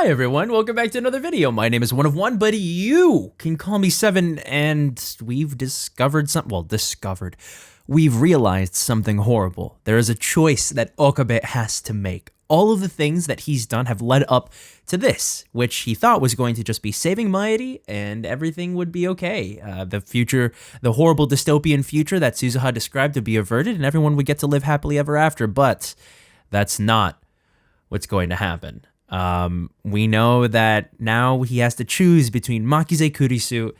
Hi everyone, welcome back to another video. My name is One of One, but you can call me Seven, and we've we've realized something horrible. There is a choice that Okabe has to make. All of the things that he's done have led up to this, which he thought was going to just be saving Mayuri and everything would be okay. The horrible dystopian future that Suzuha described would be averted and everyone would get to live happily ever after, but that's not what's going to happen. We know that now he has to choose between Makise Kurisu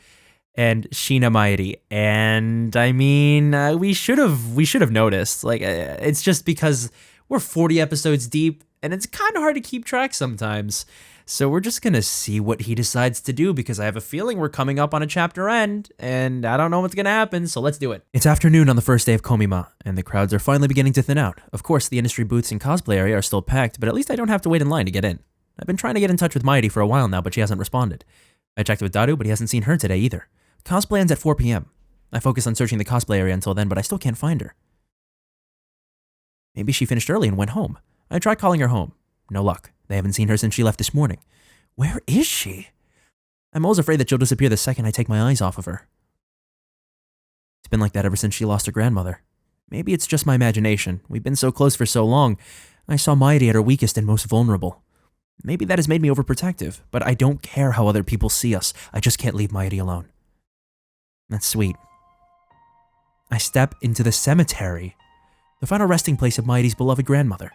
and Shina Mayuri, and I mean, we should have noticed. Like, it's just because we're 40 episodes deep, and it's kind of hard to keep track sometimes. So we're just gonna see what he decides to do, because I have a feeling we're coming up on a chapter end, and I don't know what's gonna happen, so let's do it. It's afternoon on the first day of Komima, and the crowds are finally beginning to thin out. Of course, the industry booths and cosplay area are still packed, but at least I don't have to wait in line to get in. I've been trying to get in touch with Mayuri for a while now, but she hasn't responded. I checked with Daru, but he hasn't seen her today either. Cosplay ends at 4 p.m. I focus on searching the cosplay area until then, but I still can't find her. Maybe she finished early and went home. I tried calling her home. No luck. They haven't seen her since she left this morning. Where is she? I'm always afraid that she'll disappear the second I take my eyes off of her. It's been like that ever since she lost her grandmother. Maybe it's just my imagination. We've been so close for so long. I saw Mayuri at her weakest and most vulnerable. Maybe that has made me overprotective, but I don't care how other people see us. I just can't leave Mayuri alone. That's sweet. I step into the cemetery, the final resting place of Mayuri's beloved grandmother.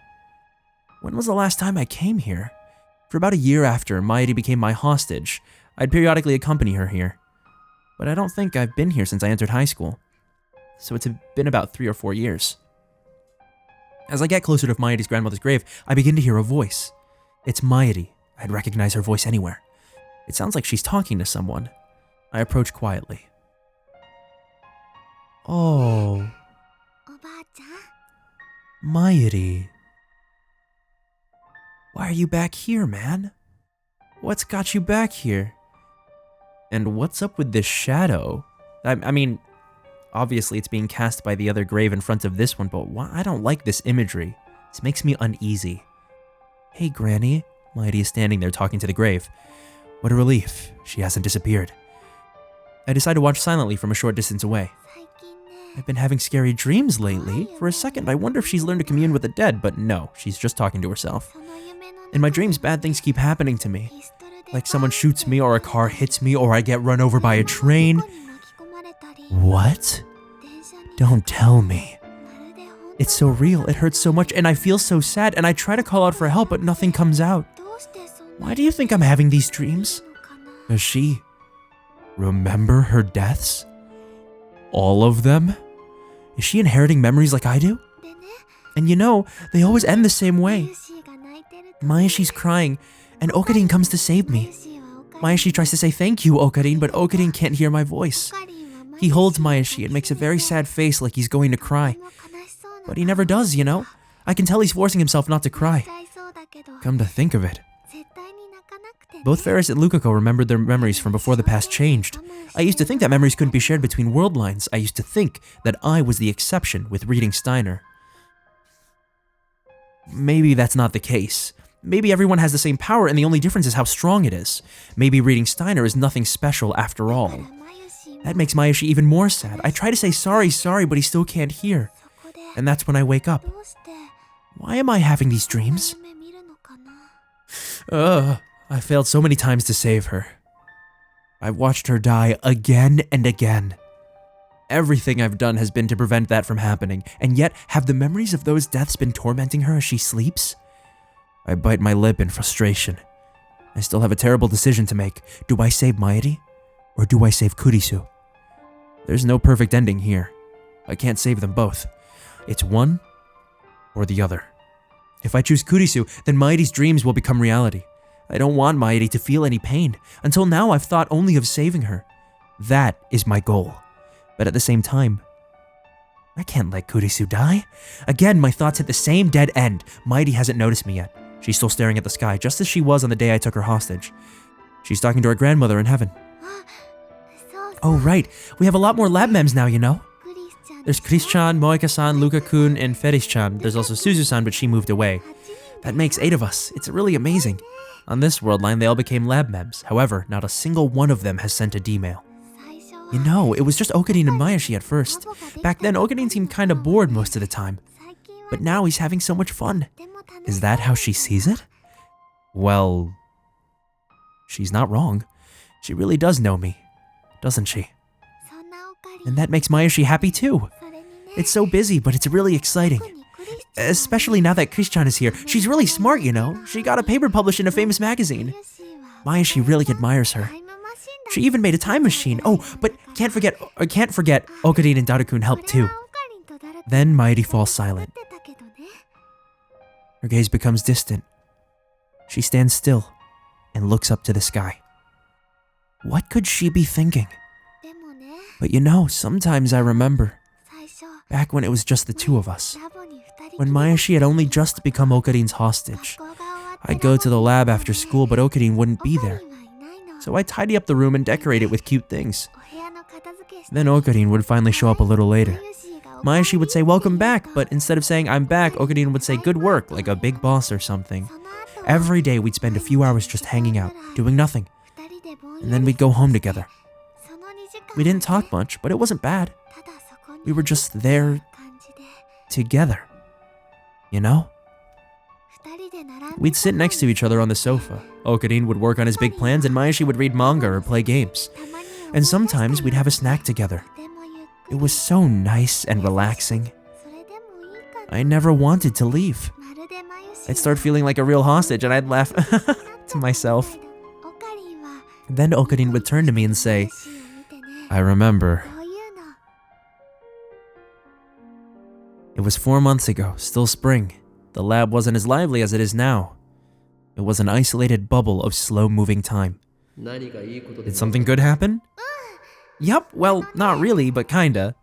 When was the last time I came here? For about a year after Mayuri became my hostage, I'd periodically accompany her here. But I don't think I've been here since I entered high school, so it's been about 3 or 4 years. As I get closer to Mayuri's grandmother's grave, I begin to hear a voice. It's Mayuri. I'd recognize her voice anywhere. It sounds like she's talking to someone. I approach quietly. Oh, Mayuri. Why are you back here, man? What's got you back here? And what's up with this shadow? I mean, obviously it's being cast by the other grave in front of this one, but why? I don't like this imagery. This makes me uneasy. Hey, Granny. Mayuri is standing there talking to the grave. What a relief. She hasn't disappeared. I decide to watch silently from a short distance away. I've been having scary dreams lately. For a second, I wonder if she's learned to commune with the dead, but no, she's just talking to herself. In my dreams, bad things keep happening to me. Like someone shoots me, or a car hits me, or I get run over by a train. What? Don't tell me. It's so real, it hurts so much, and I feel so sad, and I try to call out for help, but nothing comes out. Why do you think I'm having these dreams? Does she remember her deaths? All of them? Is she inheriting memories like I do? And you know, they always end the same way. Mayashi's crying, and Okarin comes to save me. Mayashi tries to say thank you, Okarin, but Okarin can't hear my voice. He holds Mayashi and makes a very sad face like he's going to cry. But he never does, you know? I can tell he's forcing himself not to cry. Come to think of it. Both Ferris and Lukako remembered their memories from before the past changed. I used to think that memories couldn't be shared between world lines. I used to think that I was the exception with reading Steiner. Maybe that's not the case. Maybe everyone has the same power and the only difference is how strong it is. Maybe reading Steiner is nothing special after all. That makes Mayashi even more sad. I try to say sorry, but he still can't hear. And that's when I wake up. Why am I having these dreams? I failed so many times to save her. I've watched her die again and again. Everything I've done has been to prevent that from happening, and yet have the memories of those deaths been tormenting her as she sleeps? I bite my lip in frustration. I still have a terrible decision to make. Do I save Mayuri, or do I save Kurisu? There's no perfect ending here. I can't save them both. It's one or the other. If I choose Kurisu, then Mayuri's dreams will become reality. I don't want Mayuri to feel any pain. Until now, I've thought only of saving her. That is my goal. But at the same time, I can't let Kurisu die. Again, my thoughts hit the same dead end. Mayuri hasn't noticed me yet. She's still staring at the sky, just as she was on the day I took her hostage. She's talking to her grandmother in heaven. Oh right, we have a lot more lab mems now, you know? There's Chris-chan, Moeka-san, Luka-kun, and Ferris-chan. There's also Suzu-san, but she moved away. That makes 8 of us. It's really amazing. On this world line, they all became lab mems. However, not a single one of them has sent a D-mail. You know, it was just Okadin and Mayashi at first. Back then, Okadin seemed kinda bored most of the time. But now he's having so much fun. Is that how she sees it? Well, she's not wrong. She really does know me, doesn't she? And that makes Mayashi happy too. It's so busy, but it's really exciting. Especially now that Chris-chan is here. She's really smart, you know. She got a paper published in a famous magazine. Mayashi really admires her. She even made a time machine. Oh, but can't forget Okadin and Daru-kun helped too. Then Mayuri falls silent. Her gaze becomes distant. She stands still and looks up to the sky. What could she be thinking? But you know, sometimes I remember, back when it was just the two of us, when Mayashi had only just become Okadin's hostage. I'd go to the lab after school, but Okadin wouldn't be there. So I'd tidy up the room and decorate it with cute things. Then Okadin would finally show up a little later. Mayashi would say, "Welcome back," but instead of saying, "I'm back," Okadin would say, "Good work," like a big boss or something. Every day we'd spend a few hours just hanging out, doing nothing. And then we'd go home together. We didn't talk much, but it wasn't bad. We were just there together. You know? We'd sit next to each other on the sofa. Okadin would work on his big plans and Mayashi would read manga or play games. And sometimes we'd have a snack together. It was so nice and relaxing. I never wanted to leave. I'd start feeling like a real hostage and I'd laugh to myself. Then Okadin would turn to me and say, "I remember." It was 4 months ago, still spring. The lab wasn't as lively as it is now. It was an isolated bubble of slow-moving time. Did something good happen? Yup, well, not really, but kinda.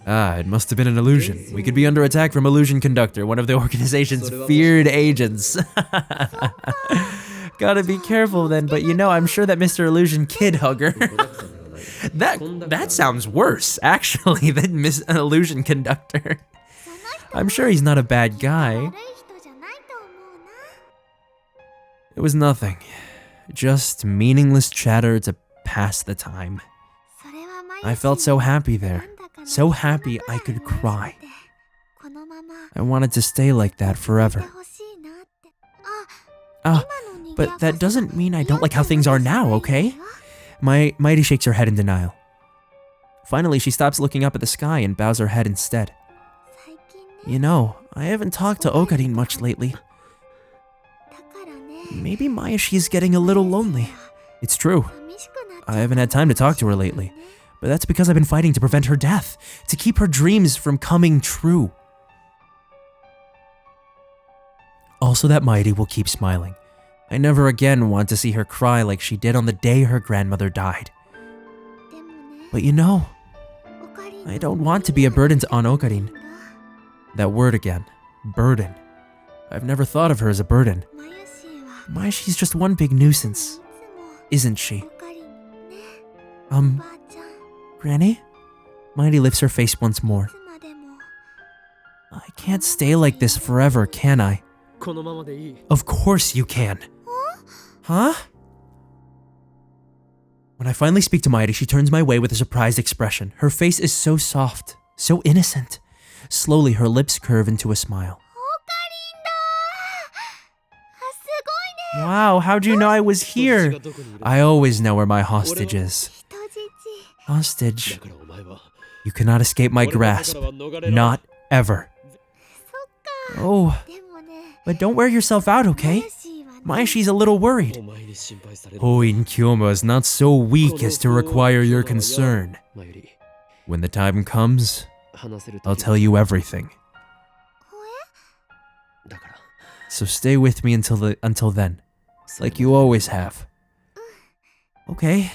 It must have been an illusion. We could be under attack from Illusion Conductor, one of the organization's feared agents. Gotta be careful then, but you know, I'm sure that Mr. Illusion Kid Hugger. That sounds worse, actually, than Miss Illusion Conductor. I'm sure he's not a bad guy. It was nothing. Just meaningless chatter to pass the time. I felt so happy there. So happy I could cry. I wanted to stay like that forever. But that doesn't mean I don't like how things are now, okay? Mayuri shakes her head in denial. Finally, she stops looking up at the sky and bows her head instead. You know, I haven't talked to Okadin much lately. Maybe Mayashi is getting a little lonely. It's true. I haven't had time to talk to her lately. But that's because I've been fighting to prevent her death, to keep her dreams from coming true. Also that Mayuri will keep smiling. I never again want to see her cry like she did on the day her grandmother died. But you know, I don't want to be a burden on Okadin. That word again, burden. I've never thought of her as a burden. Mayashi's just one big nuisance, isn't she? Granny? Mayuri lifts her face once more. I can't stay like this forever, can I? Of course you can. Huh? When I finally speak to Mayuri, she turns my way with a surprised expression. Her face is so soft, so innocent. Slowly, her lips curve into a smile. Wow, how'd you know I was here? I always know where my hostage is. Hostage. You cannot escape my grasp. Not ever. Oh, but don't wear yourself out, okay? Mayashi's a little worried. Hoin Kyoma is not so weak as to require your concern. When the time comes, I'll tell you everything. So stay with me until then, like you always have. Okay.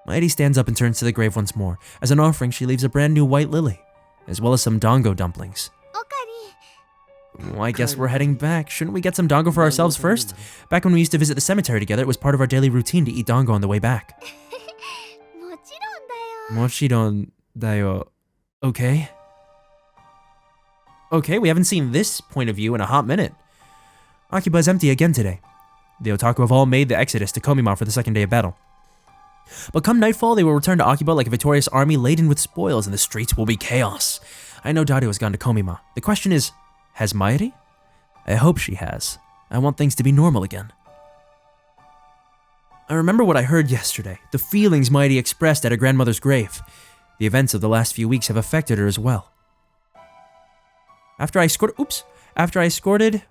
Mayuri stands up and turns to the grave once more. As an offering, she leaves a brand new white lily, as well as some dango dumplings. Well, I guess we're heading back. Shouldn't we get some dango for ourselves first? Back when we used to visit the cemetery together, it was part of our daily routine to eat dango on the way back. Mochiron dayo. Okay. Okay, we haven't seen this point of view in a hot minute. Akiba is empty again today. The otaku have all made the exodus to Komima for the second day of battle. But come nightfall, they will return to Akiba like a victorious army laden with spoils, and the streets will be chaos. I know Dario has gone to Komima. The question is, has Mayuri? I hope she has. I want things to be normal again. I remember what I heard yesterday, the feelings Mayuri expressed at her grandmother's grave. The events of the last few weeks have affected her as well. After I escorted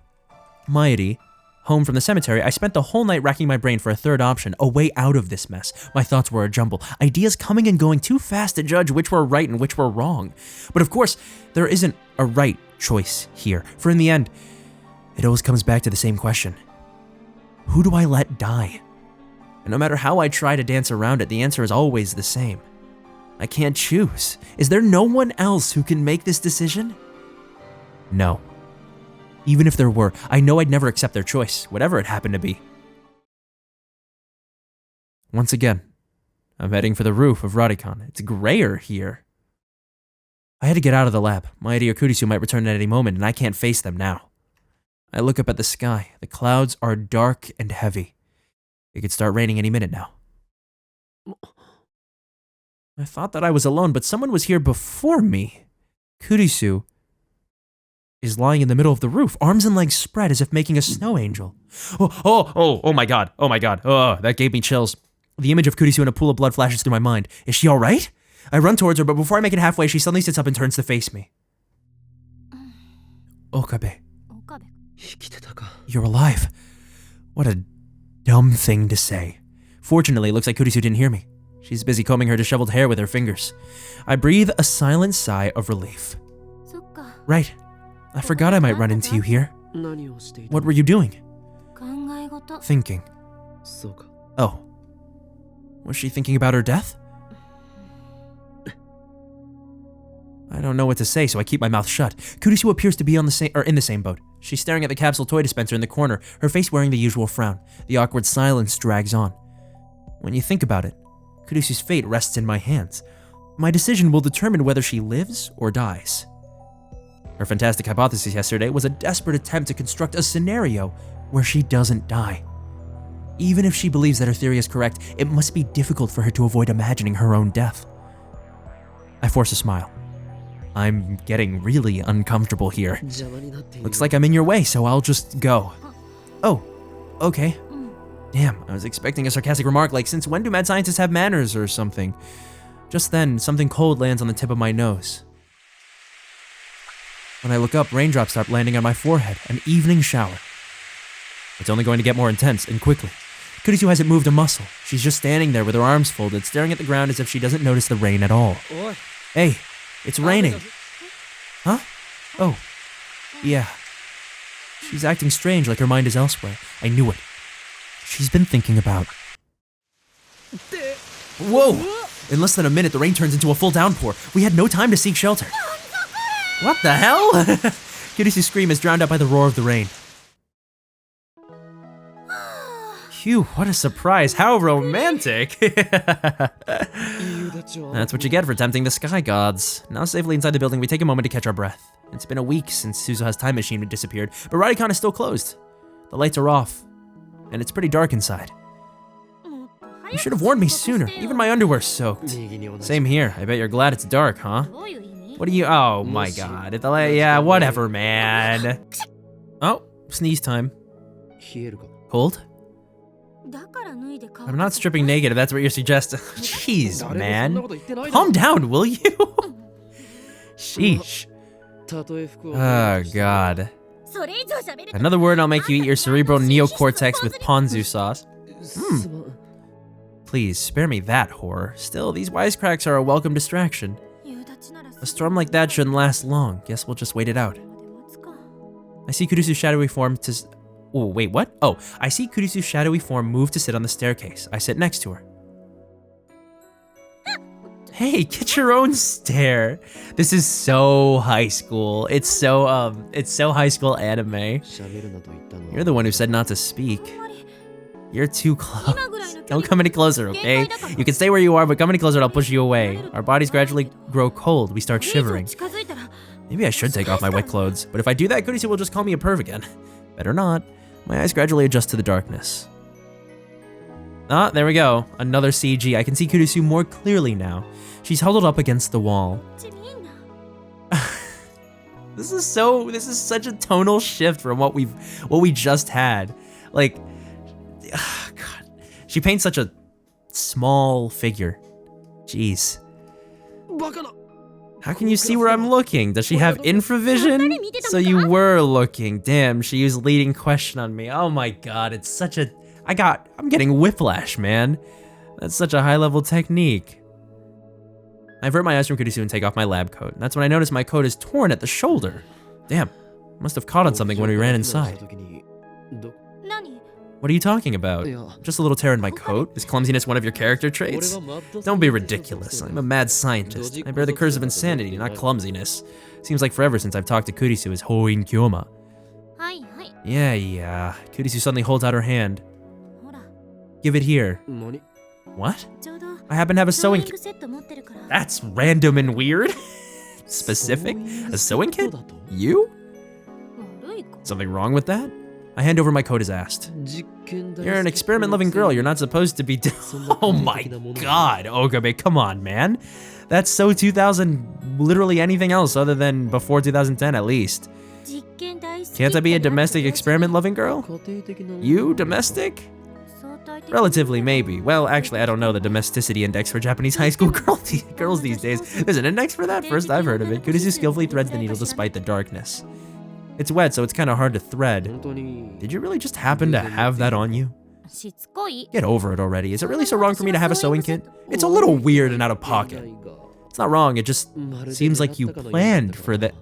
Mayuri home from the cemetery, I spent the whole night racking my brain for a third option, a way out of this mess. My thoughts were a jumble, ideas coming and going too fast to judge which were right and which were wrong. But of course, there isn't a right choice here, for in the end, it always comes back to the same question. Who do I let die? And no matter how I try to dance around it, the answer is always the same. I can't choose. Is there no one else who can make this decision? No. Even if there were, I know I'd never accept their choice, whatever it happened to be. Once again, I'm heading for the roof of Radicon. It's grayer here. I had to get out of the lab. Mayuri or Kurisu might return at any moment, and I can't face them now. I look up at the sky. The clouds are dark and heavy. It could start raining any minute now. I thought that I was alone, but someone was here before me. Kurisu is lying in the middle of the roof, arms and legs spread as if making a snow angel. Oh my god. Oh, that gave me chills. The image of Kurisu in a pool of blood flashes through my mind. Is she alright? I run towards her, but before I make it halfway, she suddenly sits up and turns to face me. Okabe. You're alive. What a dumb thing to say. Fortunately, it looks like Kurisu didn't hear me. She's busy combing her disheveled hair with her fingers. I breathe a silent sigh of relief. Right. I forgot I might run into you here. What were you doing? Thinking. Oh. Was she thinking about her death? I don't know what to say, so I keep my mouth shut. Kurisu appears to be in the same boat. She's staring at the capsule toy dispenser in the corner, her face wearing the usual frown. The awkward silence drags on. When you think about it, Kurisu's fate rests in my hands. My decision will determine whether she lives or dies. Her fantastic hypothesis yesterday was a desperate attempt to construct a scenario where she doesn't die. Even if she believes that her theory is correct, it must be difficult for her to avoid imagining her own death. I force a smile. I'm getting really uncomfortable here. Looks like I'm in your way, so I'll just go. Oh, okay. Damn, I was expecting a sarcastic remark like, since when do mad scientists have manners or something? Just then, something cold lands on the tip of my nose. When I look up, raindrops start landing on my forehead, an evening shower. It's only going to get more intense, and quickly. Kurisu hasn't moved a muscle. She's just standing there with her arms folded, staring at the ground as if she doesn't notice the rain at all. Hey, it's raining. Huh? Oh, yeah. She's acting strange, like her mind is elsewhere. I knew it. She's been thinking about... Whoa! In less than a minute, the rain turns into a full downpour. We had no time to seek shelter. What the hell? Kurisu's scream is drowned out by the roar of the rain. Phew, what a surprise. How romantic. That's what you get for tempting the sky gods. Now safely inside the building, we take a moment to catch our breath. It's been a week since Suzuha's time machine had disappeared, but Radicon is still closed. The lights are off, and it's pretty dark inside. You should have warned me sooner. Even my underwear's soaked. Same here. I bet you're glad it's dark, huh? What do you... Oh my god. Yeah, whatever, man. Oh, sneeze time. Cold? I'm not stripping naked if that's what you're suggesting. Jeez, man. Calm down, will you? Sheesh. Oh, God. Another word, I'll make you eat your cerebral neocortex with ponzu sauce. Please, spare me that horror. Still, these wisecracks are a welcome distraction. A storm like that shouldn't last long. Guess we'll just wait it out. I see Kurisu's shadowy form to... Oh, wait, what? Oh, I see Kurisu's shadowy form move to sit on the staircase. I sit next to her. Hey, get your own stair. This is so high school. It's so high school anime. You're the one who said not to speak. You're too close. Don't come any closer, okay? You can stay where you are, but come any closer and I'll push you away. Our bodies gradually grow cold. We start shivering. Maybe I should take off my wet clothes, but if I do that, Kurisu will just call me a perv again. Better not. My eyes gradually adjust to the darkness. Ah, there we go. Another CG. I can see Kurisu more clearly now. She's huddled up against the wall. This is such a tonal shift from what we just had. Like, God. She paints such a small figure. Jeez. How can you see where I'm looking? Does she have infravision? So you were looking. Damn, she used leading question on me. Oh my God, it's such a... I'm getting whiplash, man. That's such a high-level technique. I avert my eyes from Kurisu and take off my lab coat. That's when I notice my coat is torn at the shoulder. Damn, must have caught on something when we ran inside. What are you talking about? Just a little tear in my coat? Is clumsiness one of your character traits? Don't be ridiculous. I'm a mad scientist. I bear the curse of insanity, not clumsiness. Seems like forever since I've talked to Kurisu as Hoin Kyoma. Yeah. Kurisu suddenly holds out her hand. Give it here. What? I happen to have a sewing kit. That's random and weird. Specific? A sewing kit? You? Something wrong with that? I hand over my coat as asked. You're an experiment-loving girl. You're not supposed to be... Oh my God, Okabe, come on, man. That's so 2000, literally anything else other than before 2010 at least. Can't I be a domestic experiment-loving girl? You, domestic? Relatively, maybe. Well, actually, I don't know the domesticity index for Japanese high school girls these days. There's an index for that? First I've heard of it. Kurisu skillfully threads the needle despite the darkness. It's wet, so it's kind of hard to thread. Did you really just happen to have that on you? Get over it already. Is it really so wrong for me to have a sewing kit? It's a little weird and out of pocket. It's not wrong, it just seems like you planned for that.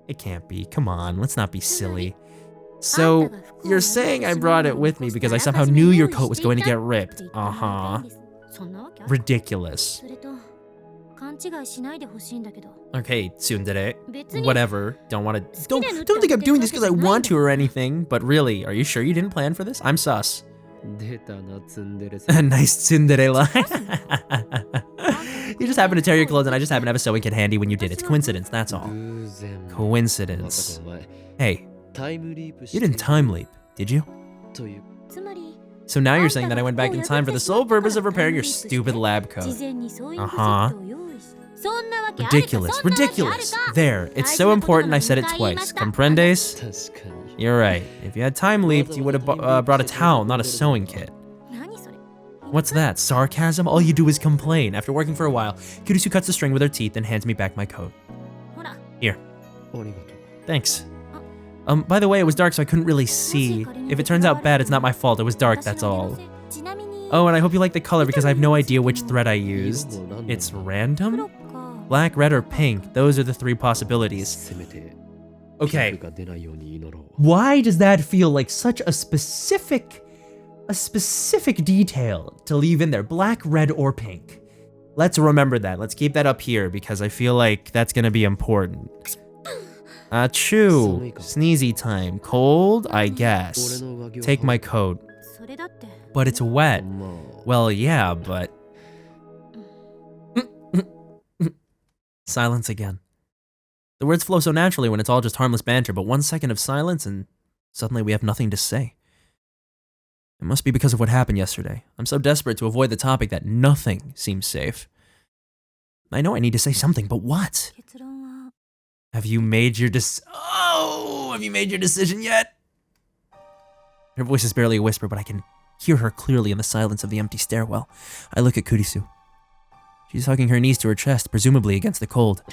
It can't be. Come on, let's not be silly. So, you're saying I brought it with me because I somehow knew your coat was going to get ripped. Uh-huh. Ridiculous. Okay, tsundere. Whatever. Don't think I'm doing this because I want to or anything, but really, are you sure you didn't plan for this? I'm sus. Nice tsundere line. You just happened to tear your clothes and I just happened to have a sewing kit handy when you did. It's coincidence, that's all. Coincidence. Hey, you didn't time leap, did you? So now you're saying that I went back in time for the sole purpose of repairing your stupid lab coat. Uh-huh. Ridiculous. There, it's so important I said it twice. Comprendes? You're right. If you had time leaped, you would have brought a towel, not a sewing kit. What's that, sarcasm? All you do is complain. After working for a while, Kurisu cuts the string with her teeth and hands me back my coat. Here. Thanks. By the way, it was dark so I couldn't really see. If it turns out bad, it's not my fault. It was dark, that's all. Oh, and I hope you like the color because I have no idea which thread I used. It's random? Black, red, or pink. Those are the three possibilities. Okay. Why does that feel like such a specific detail to leave in there? Black, red, or pink. Let's remember that. Let's keep that up here because I feel like that's gonna be important. Achoo. Sneezy time. Cold, I guess. Take my coat. But it's wet. Well, yeah, but... Silence again. The words flow so naturally when it's all just harmless banter, but 1 second of silence and suddenly we have nothing to say. It must be because of what happened yesterday. I'm so desperate to avoid the topic that nothing seems safe. I know I need to say something, but what? Have you made your have you made your decision yet? Her voice is barely a whisper, but I can hear her clearly in the silence of the empty stairwell. I look at Kurisu. She's hugging her knees to her chest, presumably against the cold.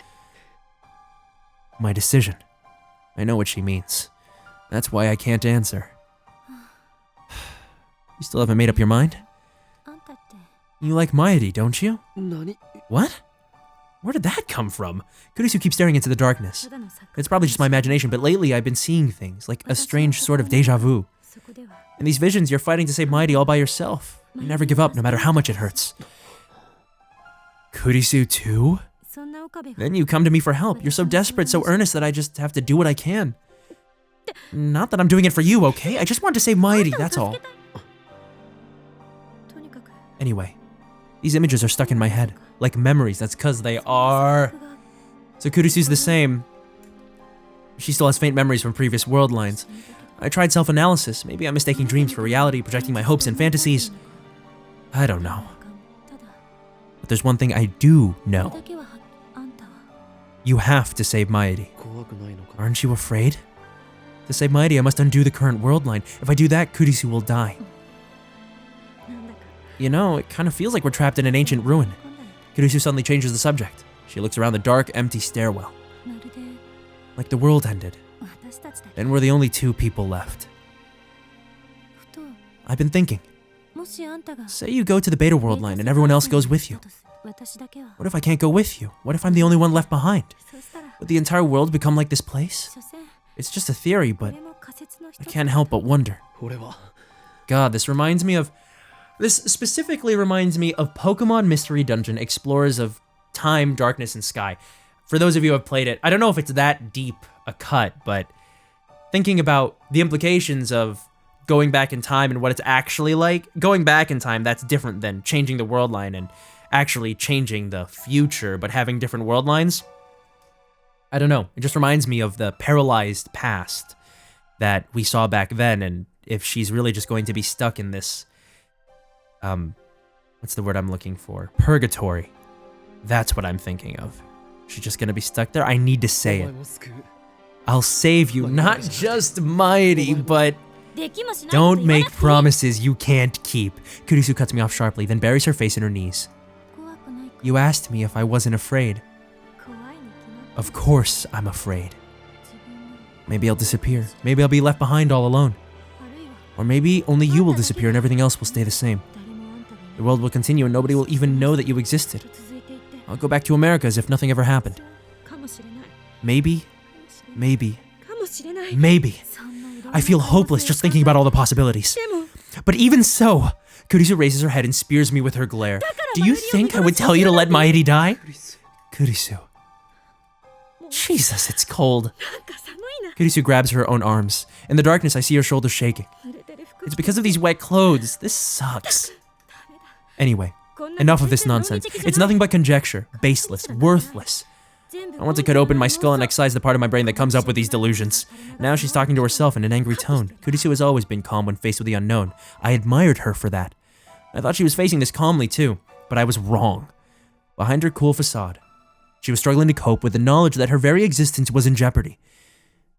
My decision. I know what she means. That's why I can't answer. You still haven't made up your mind? You like Mayuri, don't you? What? Where did that come from? Kurisu keeps staring into the darkness. It's probably just my imagination, but lately I've been seeing things, like a strange sort of deja vu. In these visions, you're fighting to save Mayuri all by yourself. You never give up, no matter how much it hurts. Kurisu too? Then you come to me for help. You're so desperate, so earnest that I just have to do what I can. Not that I'm doing it for you, okay? I just want to save Mayuri, that's all. Anyway, these images are stuck in my head. Like memories, that's cause they are. So Kurisu's the same. She still has faint memories from previous world lines. I tried self-analysis. Maybe I'm mistaking dreams for reality, projecting my hopes and fantasies. I don't know. But there's one thing I do know. You have to save Mayuri. Aren't you afraid? To save Mayuri, I must undo the current world line. If I do that, Kurisu will die. You know, it kind of feels like we're trapped in an ancient ruin. Kurisu suddenly changes the subject. She looks around the dark, empty stairwell. Like the world ended. And we're the only two people left. I've been thinking. Say you go to the beta world line and everyone else goes with you. What if I can't go with you? What if I'm the only one left behind? Would the entire world become like this place? It's just a theory, but I can't help but wonder. God, this specifically reminds me of Pokemon Mystery Dungeon, Explorers of Time, Darkness, and Sky. For those of you who have played it, I don't know if it's that deep a cut, but thinking about the implications of going back in time and what it's actually like, going back in time, that's different than changing the world line and actually changing the future, but having different world lines. I don't know. It just reminds me of the paralyzed past that we saw back then, and if she's really just going to be stuck in this, what's the word I'm looking for? Purgatory. That's what I'm thinking of. She's just gonna be stuck there. I need to say it. I'll save you, not just Mayuri, but don't make promises you can't keep. Kurisu cuts me off sharply, then buries her face in her knees. You asked me if I wasn't afraid. Of course I'm afraid. Maybe I'll disappear. Maybe I'll be left behind all alone. Or maybe only you will disappear and everything else will stay the same. The world will continue and nobody will even know that you existed. I'll go back to America as if nothing ever happened. Maybe. I feel hopeless just thinking about all the possibilities. But even so, Kurisu raises her head and spears me with her glare. Do you think I would tell you to let Mayuri die? Kurisu. Jesus, it's cold. Kurisu grabs her own arms. In the darkness, I see her shoulders shaking. It's because of these wet clothes. This sucks. Anyway, enough of this nonsense. It's nothing but conjecture, baseless, worthless. I want to cut open my skull and excise the part of my brain that comes up with these delusions. Now she's talking to herself in an angry tone. Kurisu has always been calm when faced with the unknown. I admired her for that. I thought she was facing this calmly too, but I was wrong. Behind her cool facade, she was struggling to cope with the knowledge that her very existence was in jeopardy.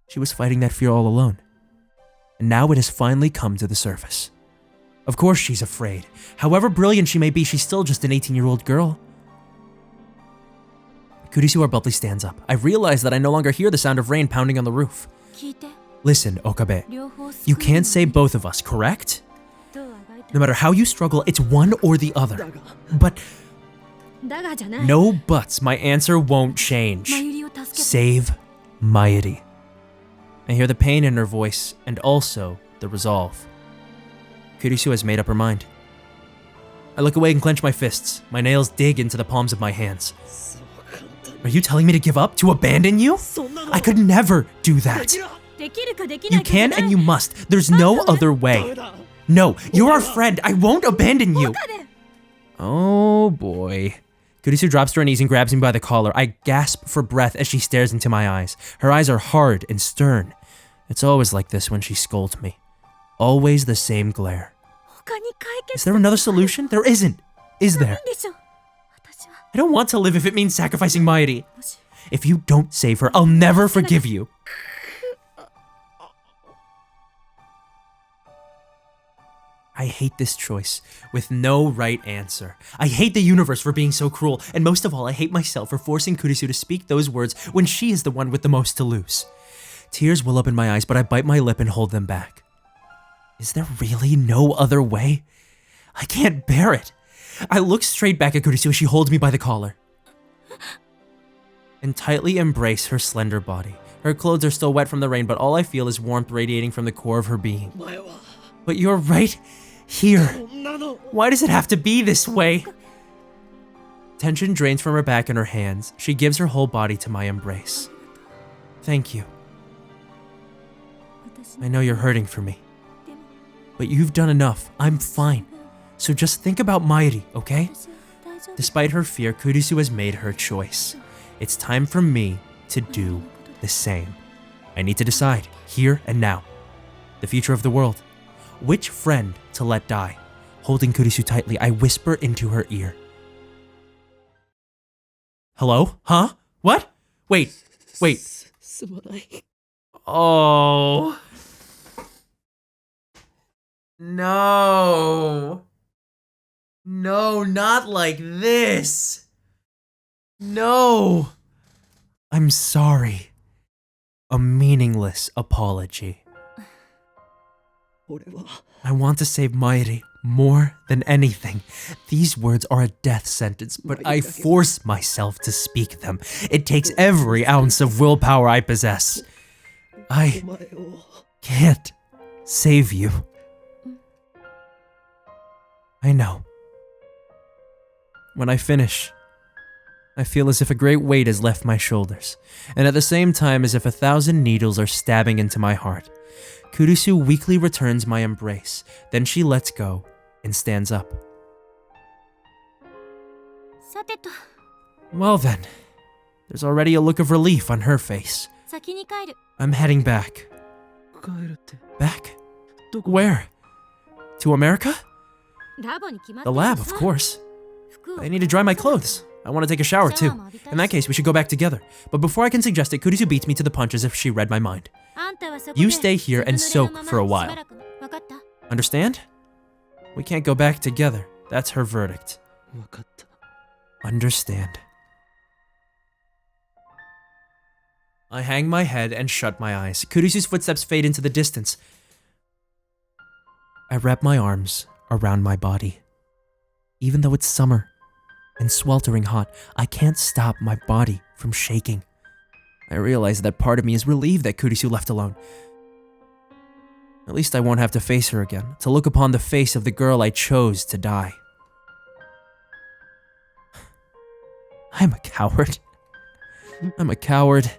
She was fighting that fear all alone. And now it has finally come to the surface. Of course she's afraid. However brilliant she may be, she's still just an 18-year-old girl. Kurisu abruptly stands up. I realize that I no longer hear the sound of rain pounding on the roof. Listen, Okabe. You can't save both of us, correct? No matter how you struggle, it's one or the other. But... no buts. My answer won't change. Save Mayuri. I hear the pain in her voice, and also the resolve. Kurisu has made up her mind. I look away and clench my fists. My nails dig into the palms of my hands. Are you telling me to give up? To abandon you? I could never do that. You can and you must. There's no other way. No, you're our friend. I won't abandon you. Oh boy. Kurisu drops to her knees and grabs me by the collar. I gasp for breath as she stares into my eyes. Her eyes are hard and stern. It's always like this when she scolds me. Always the same glare. Is there another solution? There isn't. Is there? I don't want to live if it means sacrificing Mayuri. If you don't save her, I'll never forgive you. I hate this choice with no right answer. I hate the universe for being so cruel, and most of all, I hate myself for forcing Kurisu to speak those words when she is the one with the most to lose. Tears well up in my eyes, but I bite my lip and hold them back. Is there really no other way? I can't bear it. I look straight back at Kurisu as she holds me by the collar and tightly embrace her slender body. Her clothes are still wet from the rain, but all I feel is warmth radiating from the core of her being. But you're right here. Why does it have to be this way? Tension drains from her back and her hands. She gives her whole body to my embrace. Thank you. I know you're hurting for me, but you've done enough. I'm fine. So just think about Mayuri, okay? Despite her fear, Kurisu has made her choice. It's time for me to do the same. I need to decide, here and now, the future of the world. Which friend to let die? Holding Kurisu tightly, I whisper into her ear. Hello? Huh? What? Wait. Oh. No. No, not like this. No. I'm sorry. A meaningless apology. I want to save Mayuri more than anything. These words are a death sentence, but I force myself to speak them. It takes every ounce of willpower I possess. I can't save you. I know. When I finish, I feel as if a great weight has left my shoulders, and at the same time as if 1,000 needles are stabbing into my heart. Kurisu weakly returns my embrace, then she lets go and stands up. Well then, there's already a look of relief on her face. I'm heading back. Back? Where? To America? The lab, of course. I need to dry my clothes. I want to take a shower too. In that case, we should go back together. But before I can suggest it, Kurisu beats me to the punch as if she read my mind. You stay here and soak for a while. Understand? We can't go back together. That's her verdict. Understand. I hang my head and shut my eyes. Kurisu's footsteps fade into the distance. I wrap my arms around my body. Even though it's summer and sweltering hot, I can't stop my body from shaking. I realize that part of me is relieved that Kurisu left alone. At least I won't have to face her again, to look upon the face of the girl I chose to die. I'm a coward. I'm a coward.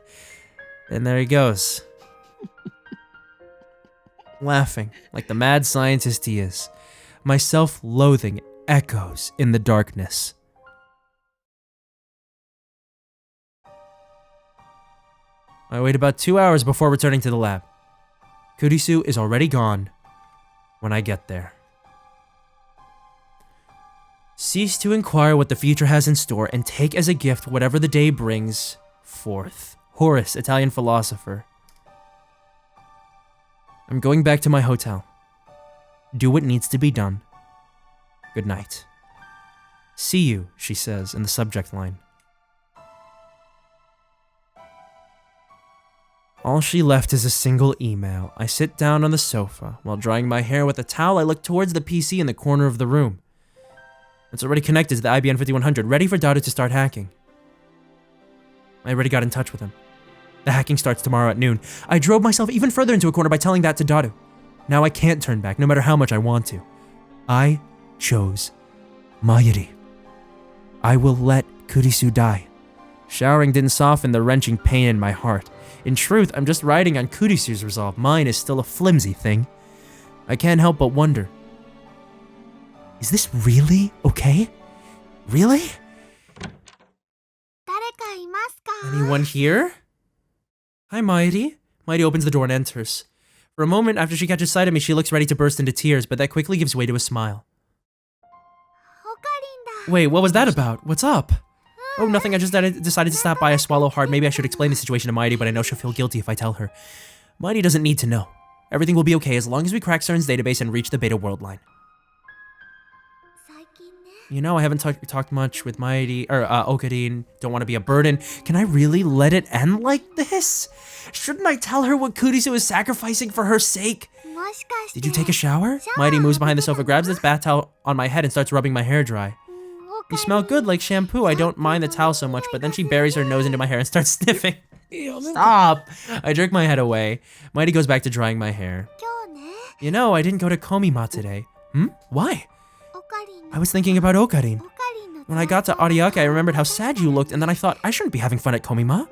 And there he goes. Laughing like the mad scientist he is. My self-loathing echoes in the darkness. I wait about 2 hours before returning to the lab. Kurisu is already gone when I get there. Cease to inquire what the future has in store and take as a gift whatever the day brings forth. Horace, Italian philosopher. I'm going back to my hotel. Do what needs to be done. Good night. See you, she says in the subject line. All she left is a single email. I sit down on the sofa. While drying my hair with a towel, I look towards the PC in the corner of the room. It's already connected to the IBM 5100, ready for Dado to start hacking. I already got in touch with him. The hacking starts tomorrow at noon. I drove myself even further into a corner by telling that to Dado. Now I can't turn back, no matter how much I want to. I chose Mayuri. I will let Kurisu die. Showering didn't soften the wrenching pain in my heart. In truth, I'm just riding on Kurisu's resolve. Mine is still a flimsy thing. I can't help but wonder. Is this really okay? Really? Anyone here? Hi, Mayuri. Mayuri opens the door and enters. For a moment after she catches sight of me, she looks ready to burst into tears, but that quickly gives way to a smile. Wait, what was that about? What's up? Oh, nothing. I just decided to stop by. I swallow hard. Maybe I should explain the situation to Mayuri, but I know she'll feel guilty if I tell her. Mayuri doesn't need to know. Everything will be okay as long as we crack CERN's database and reach the Beta World line. You know, I haven't talked much with Mayuri, or Okarin. Don't want to be a burden. Can I really let it end like this? Shouldn't I tell her what Kurisu is sacrificing for her sake? Did you take a shower? Mayuri moves behind the sofa, grabs this bath towel on my head and starts rubbing my hair dry. You smell good like shampoo. I don't mind the towel so much, but then she buries her nose into my hair and starts sniffing. Stop! I jerk my head away. Mayuri goes back to drying my hair. You know, I didn't go to Komima today. Why? I was thinking about Okarin. When I got to Ariake, I remembered how sad you looked, and then I thought I shouldn't be having fun at Komima.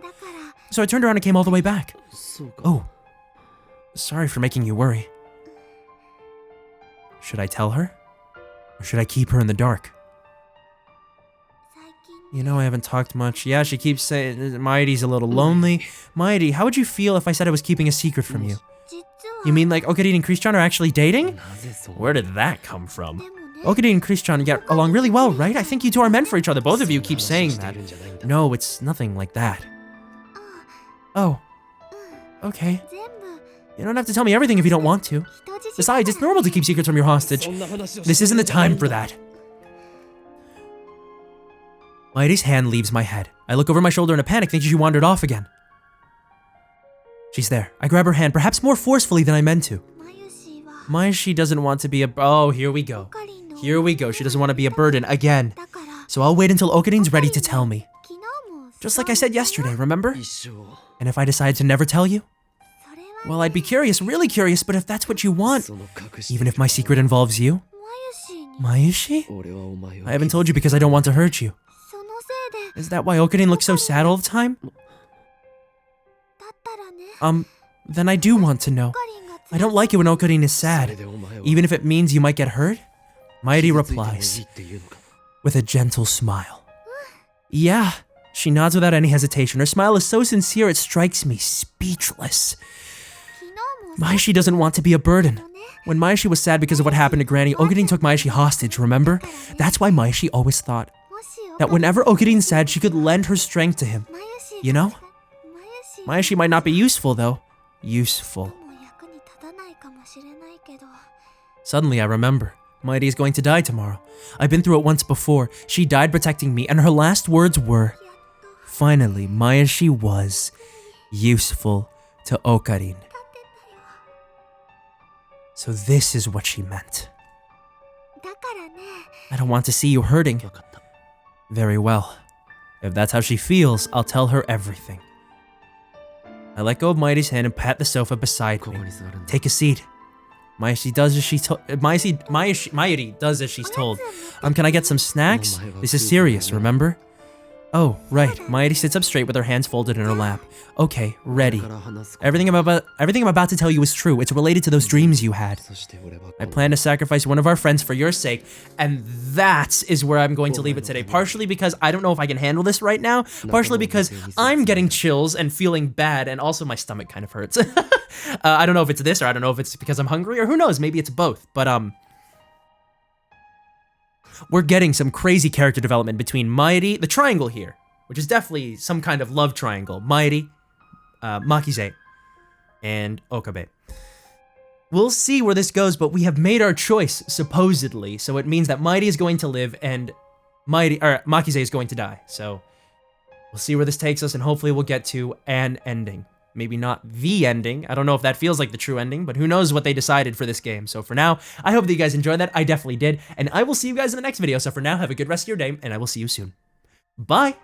So I turned around and came all the way back. Oh, sorry for making you worry. Should I tell her? Or should I keep her in the dark? You know I haven't talked much. Yeah, she keeps saying Mayuri's a little lonely. Mayuri, how would you feel if I said I was keeping a secret from you? You mean like Okarin and Christian are actually dating? Where did that come from? Okarin and Christian get along really well, right? I think you two are meant for each other. Both of you keep saying that. No, it's nothing like that. Oh. Okay. You don't have to tell me everything if you don't want to. Besides, it's normal to keep secrets from your hostage. This isn't the time for that. Mayuri's hand leaves my head. I look over my shoulder in a panic, thinking she wandered off again. She's there. I grab her hand, perhaps more forcefully than I meant to. Mayuri doesn't want to be a... Oh, here we go. Here we go. She doesn't want to be a burden again. So I'll wait until Okarin's ready to tell me. Just like I said yesterday, remember? And if I decide to never tell you? Well, I'd be curious, really curious, but if that's what you want, even if my secret involves you? Mayuri? I haven't told you because I don't want to hurt you. Is that why Okarin looks so sad all the time? Then I do want to know. I don't like it when Okarin is sad, even if it means you might get hurt. Mayuri replies, with a gentle smile. Yeah, she nods without any hesitation. Her smile is so sincere it strikes me speechless. Mayuri doesn't want to be a burden. When Mayuri was sad because of what happened to Granny, Okarin took Mayuri hostage, remember? That's why Mayuri always thought that whenever Okarin's sad, she could lend her strength to him. You know? Mayuri might not be useful, though. Useful. Suddenly, I remember. Mayuri is going to die tomorrow. I've been through it once before. She died protecting me, and her last words were, finally, Mayuri was useful to Okarin. So this is what she meant. I don't want to see you hurting. Very well. If that's how she feels, I'll tell her everything. I let go of Mayuri's hand and pat the sofa beside me. Take a seat. Mayuri does as she's told. Can I get some snacks? This is serious, remember? Oh, right. Mayuri sits up straight with her hands folded in her lap. Okay, ready. Everything I'm about to tell you is true. It's related to those dreams you had. I plan to sacrifice one of our friends for your sake, and that is where I'm going to leave it today. Partially because I don't know if I can handle this right now. Partially because I'm getting chills and feeling bad, and also my stomach kind of hurts. I don't know if it's this, or I don't know if it's because I'm hungry, or who knows, maybe it's both. But, we're getting some crazy character development between Mayuri, the triangle here, which is definitely some kind of love triangle. Mayuri, Makise, and Okabe. We'll see where this goes, but we have made our choice, supposedly. So it means that Mayuri is going to live and Makise is going to die. So we'll see where this takes us, and hopefully we'll get to an ending. Maybe not the ending. I don't know if that feels like the true ending, but who knows what they decided for this game. So for now, I hope that you guys enjoyed that. I definitely did. And I will see you guys in the next video. So for now, have a good rest of your day, and I will see you soon. Bye!